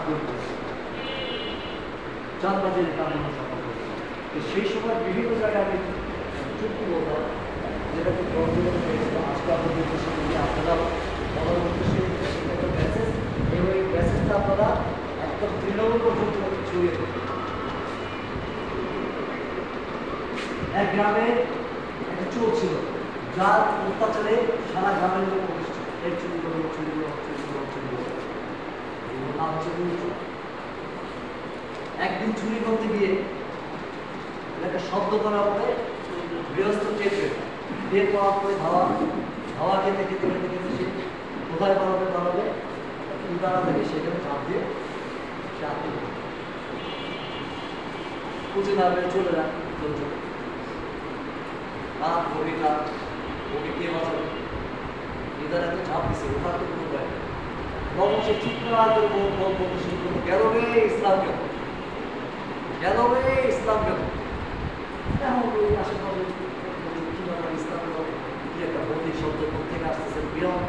করতো, চাঁদবাজির কারণে সফল করতো। তো সেই সময় বিভিন্ন জায়গায় আমি চুক্তি বলতাম, যেটা খুব গর্ববোধ হয়েছিল। আজকে আপনাদের সামনে দিয়ে আপনারা পরবর্তী সেই মেসেজ, এবং এই মেসেজটা আপনারা একদম তৃণমূল পর্যন্ত ছড়িয়ে দেবেন। এক গ্রামে একটা চোর ছিল, যার অত্যাচারে সারা গ্রামের লোক অভিষ্ট। এই চুরি করো, চুরি করো, চুরি করো, চুরি করো, নাম হচ্ছে চোর। একদিন চুরি করতে গিয়ে একটা শব্দ করার পরে গৃহস্থ টের বের করার পরে ধাওয়া খেতে খেতে খেতে খেতে সে কোথায় পালাবে উদারা থেকে সেখানে চাপ দিয়ে সে আত্মহত্যা খুঁজে না পেয়ে চলে যান। রাত গভীর রাত, ওকে কে বাঁচাবে? ইদার এত চাপ দিচ্ছে, ওঠার তো কোনো উপায় নেই। তখন সে চিৎকার করে বলতে শুরু করলো, গেল রে ইসলাম কেন, গেল রে ইসলাম কেন? এখন ওই আশেপাশে কীভাবে ইসলাম কি একটা ভৌতিক শব্দ থেকে আসতেছে, বিরাট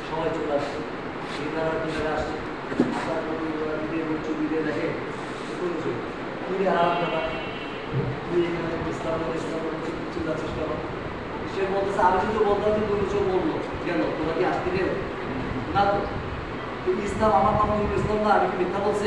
সবাই চলে আসছে, ইদারা কিনারে আসছে, আসার পরে চুরি দিয়ে দেখে তুই আরাম দাদা, তুই এখানে ইসলাম চলে আসছিস কেন? সে বলতেছে, আমি কিন্তু বলতাম যে তুমি কিছু বললো, গেল তোরা কি আসতে গেল না? তো ইসলাম আমার নাম ইসলাম না, আমি কি মিথ্যা বলছি?